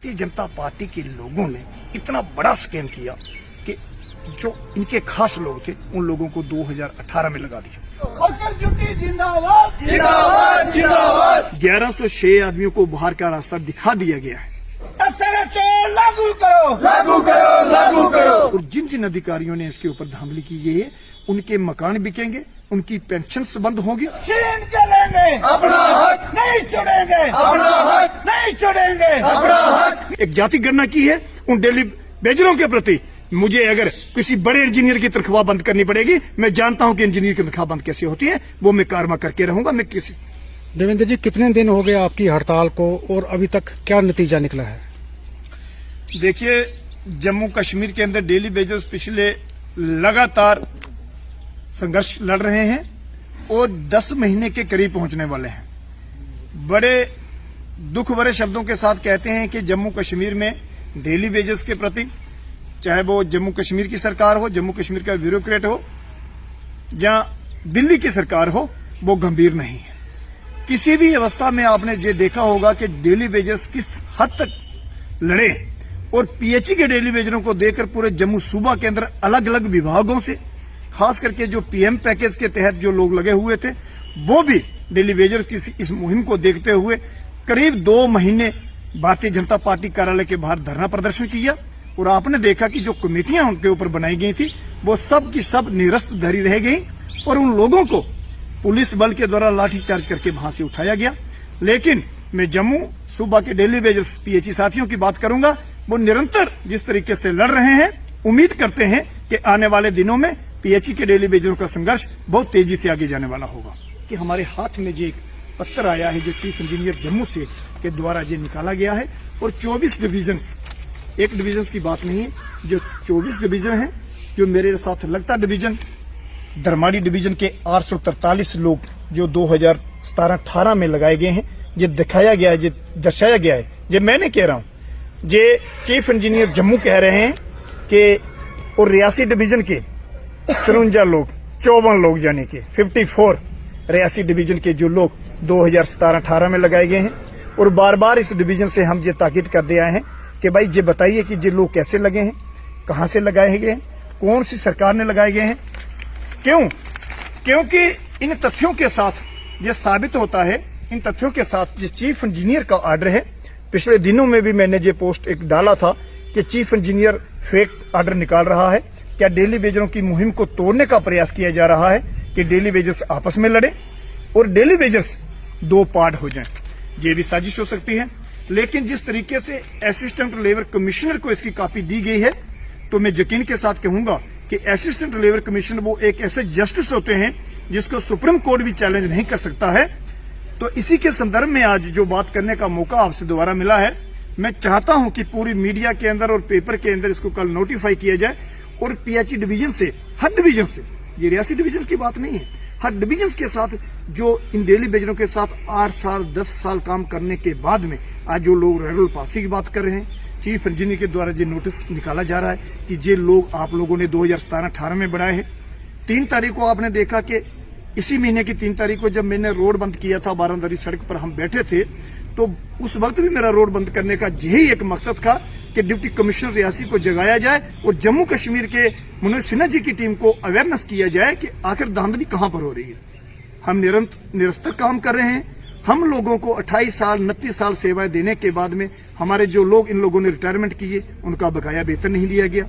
Bharatiya Janata party के लोगों ने इतना बड़ा स्कैम किया कि जो इनके खास लोग थे उन लोगों को 2018 में लगा दिया। जिंदाबाद जिंदाबाद जिंदाबाद। 1106 आदमियों को बाहर का रास्ता दिखा दिया गया है। लागू करो लागू करो लागू करो। और जिन जिन अधिकारियों ने इसके ऊपर धांधली की गई है उनके मकान बिकेंगे, उनकी पेंशन बंद होगी। छीन के लेंगे अपना हक, नहीं छोड़ेंगे अपना हक, नहीं छोड़ेंगे अपना हक। एक जाति गणना की है उन डेली बेजरों के प्रति। मुझे अगर किसी बड़े इंजीनियर की तनख्वाह बंद करनी पड़ेगी, मैं जानता हूं कि इंजीनियर की तनख्वाह बंद कैसे होती है, वो मैं कारवा करके रहूंगा। मैं किसी देवेंद्र जी, कितने दिन हो गए आपकी हड़ताल को और अभी तक क्या नतीजा निकला है? देखिए, जम्मू कश्मीर के अंदर डेली बेजर्स पिछले लगातार संघर्ष लड़ रहे हैं और 10 महीने के करीब पहुंचने वाले हैं। बड़े दुख भरे शब्दों के साथ कहते हैं कि जम्मू कश्मीर में डेली बेजर्स के प्रति, चाहे वो जम्मू कश्मीर की सरकार हो, जम्मू कश्मीर का ब्यूरोक्रेट हो या दिल्ली की सरकार हो, वो गंभीर नहीं है। किसी भी अवस्था में आपने ये देखा होगा कि डेली बेजर्स किस हद तक लड़े और पीएचई के डेली बेजरों को देखकर पूरे जम्मू सूबा के अंदर अलग अलग विभागों से, खास करके जो पीएम पैकेज के तहत जो लोग लगे हुए थे, वो भी डेली बेजर्स की इस मुहिम को देखते हुए करीब 2 महीने भारतीय जनता पार्टी कार्यालय के बाहर धरना प्रदर्शन किया। और आपने देखा कि जो कमेटियां उनके ऊपर बनाई गई थी वो सब की सब निरस्त धरी रह गई और उन लोगों को पुलिस बल के द्वारा लाठीचार्ज करके वहां से उठाया गया। लेकिन मैं जम्मू सूबा के डेली बेजर्स पीएचई साथियों की बात करूंगा, वो निरंतर जिस तरीके से लड़ रहे हैं, उम्मीद करते हैं कि आने वाले दिनों में पीएचई के डेली बेजरों का संघर्ष बहुत तेजी से आगे जाने वाला होगा। कि हमारे हाथ में जो एक पत्र आया है जो चीफ इंजीनियर जम्मू से के द्वारा ये निकाला गया है और 24 डिवीजन, एक डिवीजन की बात नहीं है, जो 24 डिवीजन है, जो मेरे साथ लगता डिवीजन, धर्माड़ी डिवीजन के 843 लोग जो 2017-18 में लगाए गए हैं, ये दिखाया गया है, ये दर्शाया गया है। ये मैं नहीं कह रहा हूं, ये चीफ इंजीनियर जम्मू कह रहे हैं कि और रियासी डिवीजन के 53 लोग, 54 लोग यानी कि 54 रियासी डिवीजन के जो लोग 2017-18 में लगाए गए हैं। और बार बार इस डिवीजन से हम ये ताकीद करते आए हैं कि भाई ये बताइए कि ये लोग कैसे लगे हैं, कहां से लगाए गए हैं, कौन सी सरकार ने लगाए गए हैं, क्यों? क्योंकि इन तथ्यों के साथ ये साबित होता है, इन तथ्यों के साथ जो चीफ इंजीनियर का ऑर्डर है, पिछले दिनों में भी मैंने ये पोस्ट एक डाला था कि चीफ इंजीनियर फेक ऑर्डर निकाल रहा है। क्या डेली बेजरों की मुहिम को तोड़ने का प्रयास किया जा रहा है कि डेली बेजर्स आपस में लड़े और डेली बेजर्स 2 पार्ट हो जाएं? ये भी साजिश हो सकती है। लेकिन जिस तरीके से असिस्टेंट लेबर कमिश्नर को इसकी कॉपी दी गई है, तो मैं यकीन के साथ कहूंगा कि असिस्टेंट लेबर कमिश्नर वो एक ऐसे जस्टिस होते हैं जिसको सुप्रीम कोर्ट भी चैलेंज नहीं कर सकता है। तो इसी के संदर्भ में आज जो बात करने का मौका आपसे दोबारा मिला है, मैं चाहता हूं कि पूरी मीडिया के अंदर और पेपर के अंदर इसको कल नोटिफाई किया जाए और पीएचई डिवीजन से, हर डिवीजन से, ये रियासी डिवीजन की बात नहीं है, हर डिवीजन के साथ जो इन डेली बेजरों के साथ 8 साल 10 साल काम करने के बाद में आज जो लोग रेगुलर पालिसी की बात कर रहे हैं, चीफ इंजीनियर के द्वारा जो नोटिस निकाला जा रहा है कि ये लोग आप लोगों ने 2017-18 में बढ़ाए हैं। 3 तारीख को आपने देखा कि इसी महीने की 3 तारीख को जब मैंने रोड बंद किया था, बारादरी सड़क पर हम बैठे थे, तो उस वक्त भी मेरा रोड बंद करने का यही एक मकसद था कि डिप्टी कमिश्नर रियासी को जगाया जाए और जम्मू कश्मीर के मनोज सिन्हा जी की टीम को अवेयरनेस किया जाए कि आखिर धांधली कहां पर हो रही है। हम निरंतर काम कर रहे हैं। हम लोगों को 28 साल 29 साल सेवाएं देने के बाद में हमारे जो लोग, इन लोगों ने रिटायरमेंट किए, उनका बकाया वेतन नहीं दिया गया।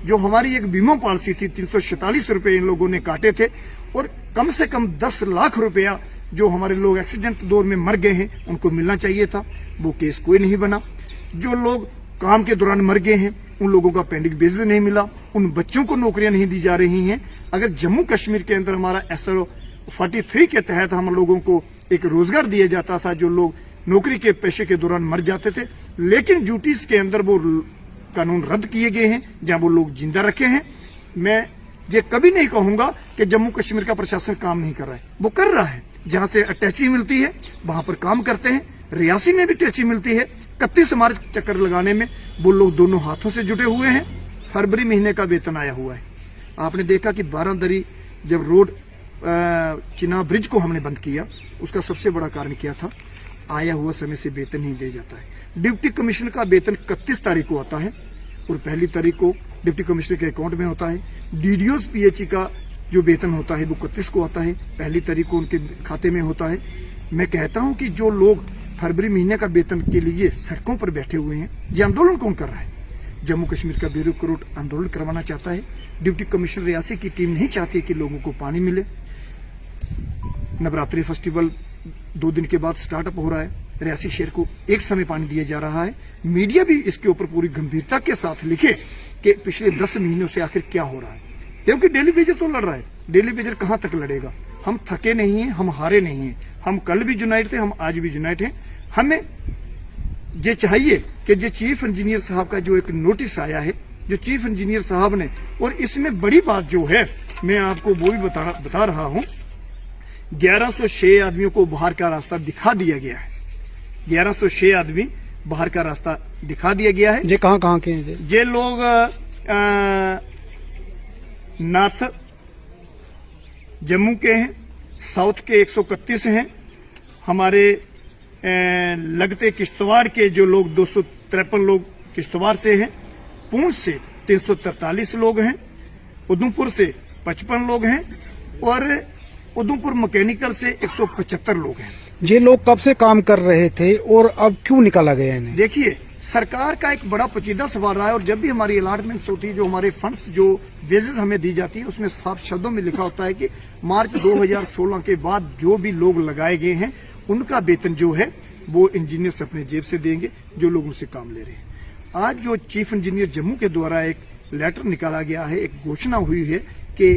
जो हमारी एक बीमा पॉलिसी थी, 346 रुपए इन लोगों ने काटे थे और कम से कम 10 लाख रुपया जो हमारे लोग एक्सीडेंट दौर में मर गए हैं उनको मिलना चाहिए था, वो केस कोई नहीं बना। जो लोग काम के दौरान मर गए हैं उन लोगों का पेंडिंग बेसिस नहीं मिला, उन बच्चों को नौकरियां नहीं दी जा रही हैं। अगर जम्मू कश्मीर के अंदर हमारा SRO 43 के तहत हम लोगों को एक रोजगार दिया जाता था, जो लोग नौकरी के पेशे के दौरान मर जाते थे, लेकिन ड्यूटीज के अंदर वो कानून रद्द किए गए हैं जहां वो लोग जिंदा रखे हैं। मैं ये कभी नहीं कहूंगा कि जम्मू कश्मीर का प्रशासन काम नहीं कर रहा है, वो कर रहा है। जहां से अटैची मिलती है वहां पर काम करते हैं। रियासी में भी अटैची मिलती है, 31 मार्च चक्कर लगाने में वो लोग दोनों हाथों से जुटे हुए हैं। फरवरी महीने का वेतन आया हुआ है। आपने देखा कि बारादरी जब रोड चिनाब ब्रिज को हमने बंद किया, उसका सबसे बड़ा कारण क्या था आया हुआ समय से वेतन नहीं दिया जाता है। डिप्टी कमिश्नर का वेतन 31 तारीख को आता है और 1 तारीख को डिप्टी कमिश्नर के अकाउंट में होता है। डीडीओ पीएचई का जो वेतन होता है वो 31 को आता है, 1 तारीख को उनके खाते में होता है। मैं कहता हूं कि जो लोग फरवरी महीने का वेतन के लिए सड़कों पर बैठे हुए हैं, ये आंदोलन कौन कर रहा है? जम्मू कश्मीर का बेरोकरोट आंदोलन करवाना चाहता है। डिप्टी कमिश्नर रियासी की टीम नहीं चाहती कि लोगों को पानी मिले। नवरात्रि फेस्टिवल 2 दिन के बाद स्टार्टअप हो रहा है, रियासी शहर को एक समय पानी दिया जा रहा है। मीडिया भी इसके ऊपर पूरी गंभीरता के साथ लिखे कि पिछले 10 महीनों से आखिर क्या हो रहा है, क्योंकि डेली वेजर तो लड़ रहा है। डेली वेजर कहां तक लड़ेगा? हम थके नहीं हैं, हम हारे नहीं हैं। हम कल भी यूनाइट थे, हम आज भी यूनाइट हैं। हमें ये चाहिए कि जो चीफ इंजीनियर साहब का जो एक नोटिस आया है, जो चीफ इंजीनियर साहब ने, और इसमें बड़ी बात जो है मैं आपको वो भी बता रहा हूं, 1106 आदमियों को बाहर का रास्ता दिखा दिया गया है। 1106 आदमी बाहर का रास्ता दिखा दिया गया है। ये कहाँ के हैं? ये लोग नॉर्थ जम्मू के हैं, साउथ के 131 हैं, हमारे लगते किश्तवाड़ के जो लोग 253 लोग किश्तवाड़ से हैं, पूंछ से 343 लोग हैं, उधमपुर से 55 लोग हैं और उधमपुर मैकेनिकल से 175 लोग हैं। ये लोग कब से काम कर रहे थे और अब क्यों निकाला गया इन्हें? देखिए, सरकार का एक बड़ा पेचीदा सवाल रहा है और जब भी हमारी अलॉटमेंट्स होती है, जो हमारे फंड्स जो वेजेस हमें दी जाती है, उसमें साफ शब्दों में लिखा होता है कि मार्च 2016 के बाद जो भी लोग लगाए गए हैं उनका वेतन जो है वो इंजीनियर्स अपने जेब से देंगे, जो लोग उनसे काम ले रहे हैं। आज जो चीफ इंजीनियर जम्मू के द्वारा एक लेटर निकाला गया है, एक घोषणा हुई है कि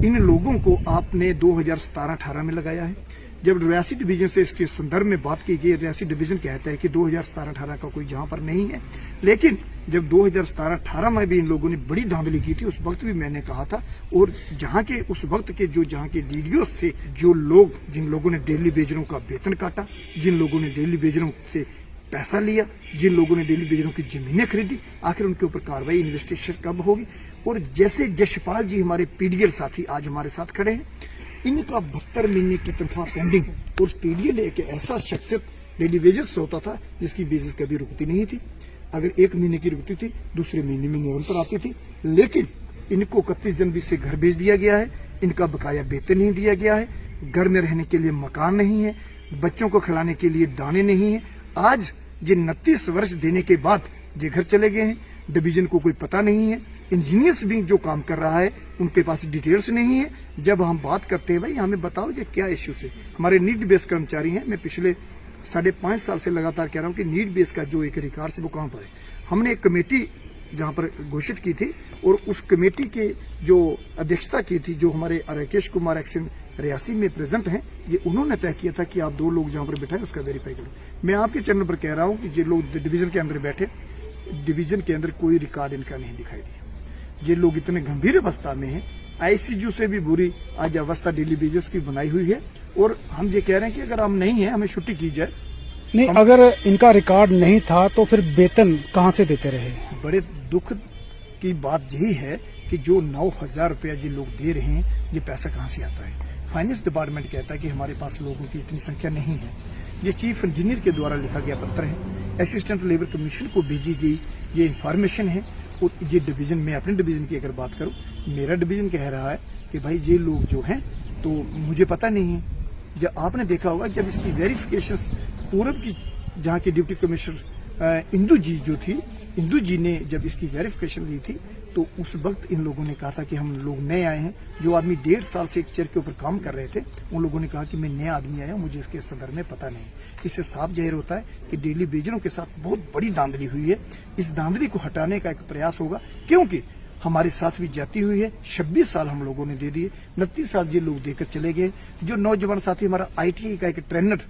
इन लोगों को आपने 2017-18 में लगाया है। जब रियासी डिवीजन से इसके संदर्भ में बात की गई, रियासी डिवीजन कहता है कि 2017-18 का कोई जहां पर नहीं है, लेकिन जब 2017-18 में भी इन लोगों ने बड़ी धांधली की थी, उस वक्त भी मैंने कहा था, और जहां के उस वक्त के जो जहां के डीडीओस थे, जो लोग जिन लोगों ने डेली वेजरों का वेतन काटा, जिन लोगों ने डेली वेजरों से पैसा लिया, जिन लोगों ने डेली वेजरों की जमीनें खरीदी, आखिर उनके ऊपर कार्रवाई इन्वेस्टिगेशन कब होगी? और जैसे जशपाल जी हमारे पीडीएल साथी आज हमारे साथ खड़े हैं, इनका 72 महीने की तनख्वाह पेंडिंग, और पीडीएल एक ऐसा शख्सियत डेली वेजेस से होता था जिसकी बेसिस कभी रुकती नहीं थी। अगर 1 महीने की रुकती थी, दूसरे महीने में निरंतर आती थी, लेकिन इनको 31 जनवरी से घर भेज दिया गया है। इनका बकाया वेतन नहीं दिया गया है, घर में रहने के लिए मकान नहीं है, बच्चों को खिलाने के लिए दाने नहीं है। आज जिन 29 वर्ष देने के बाद ये घर चले गए हैं, डिवीजन को कोई पता नहीं है। इंजीनियर्स विंग जो काम कर रहा है उनके पास डिटेल्स नहीं है। जब हम बात करते हैं भाई हमें बताओ ये क्या इश्यूज है, हमारे नीड बेस्ड कर्मचारी हैं। मैं पिछले 5.5 साल से लगातार कह रहा हूं कि नीड बेस्ड का जो एक रिकॉर्ड है वो कहां पर है। हमने एक कमेटी जहां पर घोषित की थी और उस कमेटी के जो अध्यक्षता की थी, जो हमारे राकेश कुमार एक्सन रियासी में प्रेजेंट हैं, ये उन्होंने तय किया था कि आप 2 लोग जहां पर बैठे हैं उसका वेरीफाई करो। मैं आपके चैनल पर कह रहा हूं कि जो लोग डिवीजन के अंदर बैठे, डिवीजन के अंदर कोई रिकॉर्ड इनका नहीं दिखाई दिया। ये लोग इतने गंभीर अवस्था में हैं, आईसीयू से भी बुरी आज अवस्था डेली वेजेस की बनाई हुई है। और हम ये कह रहे हैं कि अगर हम नहीं है, हमें छुट्टी की जाए। नहीं, अगर इनका रिकॉर्ड नहीं था तो फिर वेतन कहां से देते रहे? बड़े दुख की बात यही है कि जो 9,000 रुपया जो लोग दे रहे हैं, ये पैसा कहां से आता है? फाइनेंस डिपार्टमेंट कहता है कि हमारे पास लोगों की इतनी संख्या नहीं है। ये चीफ इंजीनियर के द्वारा लिखा गया पत्र है, असिस्टेंट लेबर कमीशन को भेजी गई ये इंफॉर्मेशन है। और ये डिवीजन, मैं अपने डिवीजन की अगर बात करूं, मेरा डिवीजन कह रहा है कि भाई ये लोग जो हैं तो मुझे पता नहीं है। जब आपने देखा होगा जब इसकी वेरिफिकेशन पूरब की जहां की डिप्टी कमिश्नर इंदू जी जो थी, इंदू जी ने जब इसकी वेरिफिकेशन ली थी तो उस वक्त इन लोगों ने कहा था कि हम लोग नए आए हैं। जो आदमी 1.5 साल से एक चेयर के ऊपर काम कर रहे थे, उन लोगों ने कहा कि मैं नया आदमी आया हूं, मुझे इसके संदर्भ में पता नहीं। इससे साफ जाहिर होता है कि डेली वेजरों के साथ बहुत बड़ी धांधली हुई है। इस धांधली को हटाने का एक प्रयास होगा, क्योंकि हमारे साथ भी जाती हुई है। 26 साल हम लोगों ने दे दिए, 29 साल ये लोग देकर चले गए। जो नौजवान साथी हमारा ITI का एक ट्रेनर,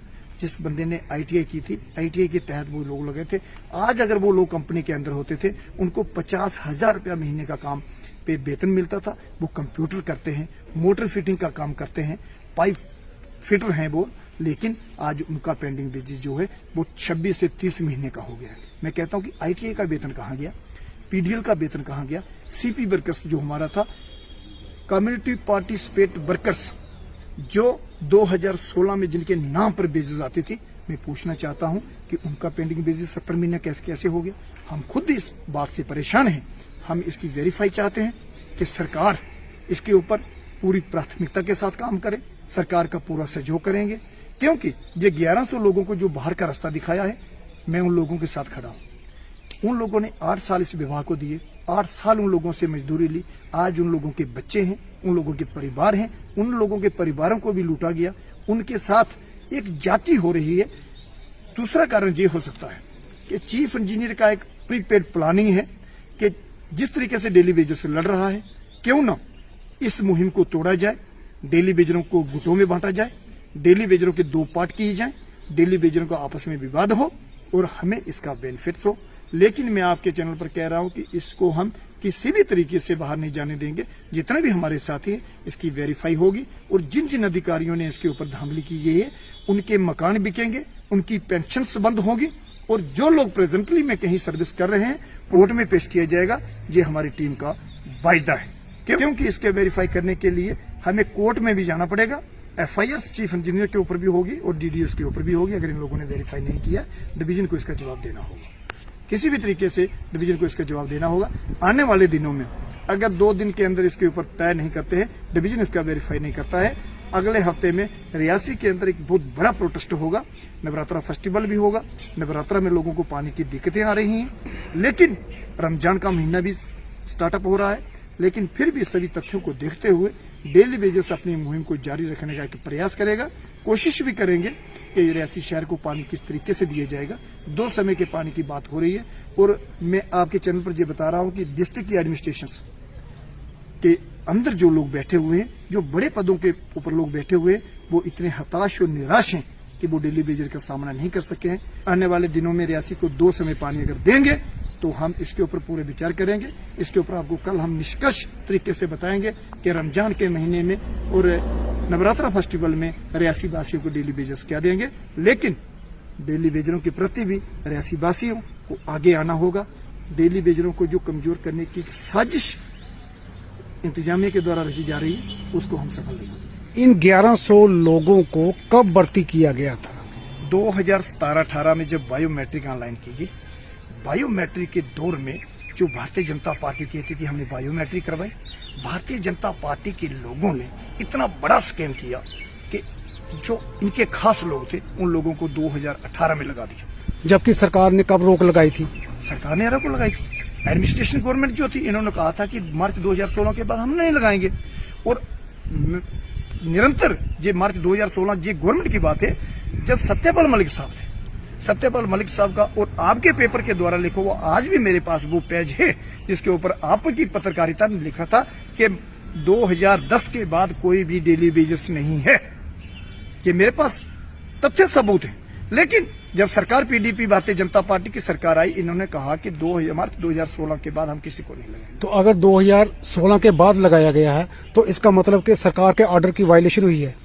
जिस बंदे ने ITI की थी, ITI के तहत वो लोग लगे थे, आज अगर वो लोग कंपनी के अंदर होते थे, उनको 50,000 रुपया महीने का काम पे वेतन मिलता था। वो कंप्यूटर करते हैं, मोटर फिटिंग का काम करते हैं, पाइप फिटर हैं वो, लेकिन आज उनका पेंडिंग वेजेस जो है वो 26 से 30 महीने का हो गया है। मैं कहता हूं कि ITI का वेतन कहां गया, PDL का वेतन कहां गया, CP वर्कर्स जो हमारा था, कम्युनिटी पार्टिसिपेट वर्कर्स, जो 2016 में जिनके नाम पर बेजेस आती थी, मैं पूछना चाहता हूं कि उनका पेंडिंग बेजेस 70 महीने कैसे हो गया। हम खुद इस बात से परेशान हैं। हम इसकी वेरीफाई चाहते हैं कि सरकार इसके ऊपर पूरी प्राथमिकता के साथ काम करे, सरकार का पूरा सहयोग करेंगे, क्योंकि ये 1100 लोगों को जो बाहर का रास्ता दिखाया है, मैं उन लोगों के साथ खड़ा हूं। उन लोगों ने 8 साल इस विभाग को दिए, 8 साल उन लोगों से मजदूरी ली। आज उन लोगों के बच्चे हैं, उन लोगों के परिवार हैं, उन लोगों के परिवारों को भी लूटा गया, उनके साथ एक जाति हो रही है। दूसरा कारण ये हो सकता है कि चीफ इंजीनियर का एक प्रीपेड प्लानिंग है कि जिस तरीके से डेली वेजर से लड़ रहा है, क्यों ना इस मुहिम को तोड़ा जाए, डेली वेजरों को गुटों में बांटा जाए, डेली वेजरों के 2 पार्ट किए जाए, डेली वेजरों का आपस में विवाद हो और हमें इसका बेनिफिट्स हो। लेकिन मैं आपके चैनल पर कह रहा हूं कि इसको हम किसी भी तरीके से बाहर नहीं जाने देंगे। जितने भी हमारे साथी हैं, इसकी वेरीफाई होगी और जिन जिन अधिकारियों ने इसके ऊपर धांधली की गई है, उनके मकान बिकेंगे, उनकी पेंशन बंद होगी और जो लोग प्रेजेंटली में कहीं सर्विस कर रहे हैं, कोर्ट में पेश किया जाएगा। ये हमारी टीम का वायदा है, क्योंकि इसके वेरीफाई करने के लिए हमें कोर्ट में भी जाना पड़ेगा। FIR चीफ इंजीनियर के ऊपर भी होगी और DDOs के ऊपर भी होगी। अगर इन लोगों ने वेरीफाई नहीं किया, डिवीजन को इसका जवाब देना होगा। किसी भी तरीके से डिवीजन को इसका जवाब देना होगा। आने वाले दिनों में अगर 2 दिन के अंदर इसके ऊपर तय नहीं करते हैं, डिवीजन इसका वेरीफाई नहीं करता है, अगले हफ्ते में रियासी के अंदर एक बहुत बड़ा प्रोटेस्ट होगा। नवरात्रा फेस्टिवल भी होगा। नवरात्रा में लोगों को पानी की दिक्कतें आ रही हैं, लेकिन रमजान का महीना भी स्टार्टअप हो रहा है। लेकिन फिर भी सभी तथ्यों को देखते हुए डेली वेजेस अपनी मुहिम को जारी रखने का एक प्रयास करेगा। कोशिश भी करेंगे कि रियासी शहर को पानी किस तरीके से दिया जाएगा। 2 समय के पानी की बात हो रही है और मैं आपके चैनल पर यह बता रहा हूं कि डिस्ट्रिक्ट की एडमिनिस्ट्रेशन के अंदर जो लोग बैठे हुए हैं, जो बड़े पदों के ऊपर लोग बैठे हुए हैं, वो इतने हताश और निराश हैं कि वो डेली वेजर का सामना नहीं कर सके हैं। आने वाले दिनों में रियासी को 2 समय पानी अगर देंगे तो हम इसके ऊपर पूरे विचार करेंगे। इसके ऊपर आपको कल हम निष्कर्ष तरीके से बताएंगे कि रमजान के महीने में और नवरात्रा फेस्टिवल में रियासी वासियों को डेली वेजर्स क्या देंगे। लेकिन डेली वेजरों के प्रति भी रियासी वासियों को आगे आना होगा। डेली वेजरों को जो कमजोर करने की साजिश इंतजामिया के द्वारा रची जा रही है, उसको हम सफल देंगे। इन 1100 लोगों को कब भर्ती किया गया था? 2017-18 में जब बायोमेट्रिक ऑनलाइन की गई, बायोमेट्रिक के दौर में जो भारतीय जनता पार्टी कहती थी हमने बायोमेट्रिक करवाई, भारतीय जनता पार्टी के लोगों ने इतना बड़ा स्कैम किया कि जो इनके खास लोग थे उन लोगों को 2018 में लगा दिया। जबकि सरकार ने कब रोक लगाई थी? सरकार ने रोक लगाई थी। एडमिनिस्ट्रेशन गवर्नमेंट जो थी, इन्होंने कहा था कि मार्च 2016 के बाद हम नहीं लगाएंगे। और निरंतर ये मार्च 2016 ये गवर्नमेंट की बात है। जब सत्यपाल मलिक साहब थे, सत्यपाल मलिक साहब का और आपके पेपर के द्वारा लिखो, वो आज भी मेरे पास वो पेज है जिसके ऊपर आपकी पत्रकारिता ने लिखा था कि 2010 के बाद कोई भी डेली वेजेस नहीं है। कि मेरे पास तथ्य सबूत है। लेकिन जब सरकार PDP भारतीय जनता पार्टी की सरकार आई, इन्होंने कहा कि मार्च 2016 के बाद हम किसी को नहीं लगाएंगे। तो अगर 2016 के बाद लगाया गया है तो इसका मतलब कि सरकार के ऑर्डर की वायलेशन हुई है।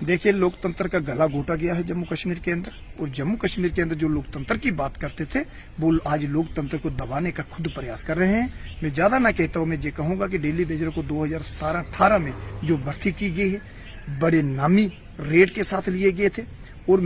देखिए, लोकतंत्र का गला घोटा गया है जम्मू कश्मीर के अंदर, और जम्मू कश्मीर के अंदर जो लोकतंत्र की बात करते थे वो आज लोकतंत्र को दबाने का खुद प्रयास कर रहे हैं। मैं ज्यादा ना कहता हूं, मैं ये कहूंगा कि डेली वेजरों को 2017-18 में जो भर्ती की गई है, बड़े नामी रेट के साथ लिए गए थे। और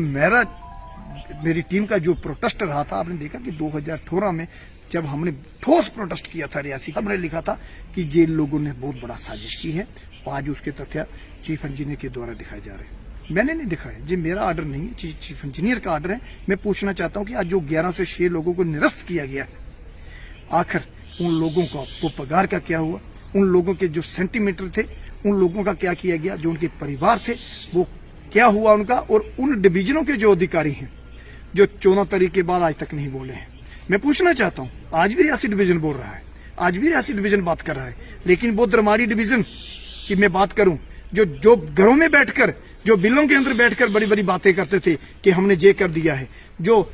मेरी टीम का जो प्रोटेस्ट रहा था, आपने देखा कि 2018 में जब हमने ठोस प्रोटेस्ट किया था रियासी, हमने लिखा था कि ये लोगों ने बहुत बड़ा साजिश की है। आज उसके तथ्य चीफ इंजीनियर के द्वारा दिखाए जा रहे हैं। मैंने नहीं दिखाया, ये मेरा ऑर्डर नहीं है, चीफ इंजीनियर का ऑर्डर है। मैं पूछना चाहता हूं कि आज जो 1106 लोगों को निरस्त किया गया है, आखिर उन लोगों का वो पगार का क्या हुआ? उन लोगों के जो सेंटीमीटर थे, उन लोगों का क्या किया गया? जो उनके परिवार थे वो क्या हुआ उनका? और उन डिवीजनों के जो अधिकारी हैं जो 14 तारीख के बाद आज तक नहीं बोले हैं, मैं पूछना चाहता हूं। आज भी रियासी डिवीजन बोल रहा है, आज भी रियासी डिवीजन बात कर रहा है, लेकिन वो दरमारी डिवीजन की मैं बात करूं, जो घरों में बैठकर, जो बिलों के अंदर बैठकर बड़ी बड़ी बातें करते थे कि हमने ये कर दिया है, जो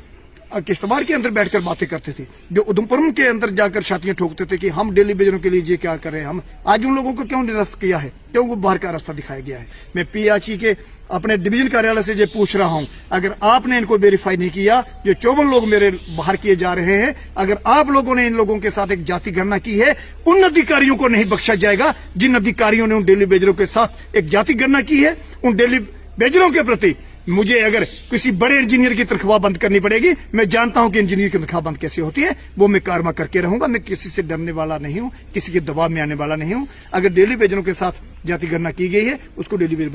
किश्तवाड़ के अंदर बैठकर बातें करते थे, जो उधमपुर के अंदर जाकर छातियां ठोकते थे कि हम डेली वेजरों के लिए ये क्या कर रहे हैं, हम आज उन लोगों को क्यों निरस्त किया है? क्यों वो बाहर का रास्ता दिखाया गया है? मैं PHE के अपने डिवीजन कार्यालय से ये पूछ रहा हूं, अगर आपने इनको वेरीफाई नहीं किया, जो 54 लोग मेरे बाहर किए जा रहे हैं, अगर आप लोगों ने इन लोगों के साथ एक जाति गणना की है, उन अधिकारियों को नहीं बख्शा जाएगा जिन अधिकारियों ने उन डेली वेजरों के साथ एक जाति गणना की है, उन डेली बेजरों के प्रति मुझे अगर किसी बड़े इंजीनियर की तनख्वाह बंद करनी पड़ेगी, मैं जानता हूं कि इंजीनियर की तनख्वाह बंद कैसे होती है, वो मैं कारमा करके रहूंगा। मैं किसी से डरने वाला नहीं हूं, किसी के दबाव में आने वाला नहीं हूं। अगर डेली बेजरों के साथ जाति गणना की गई है, उसको डेली वेज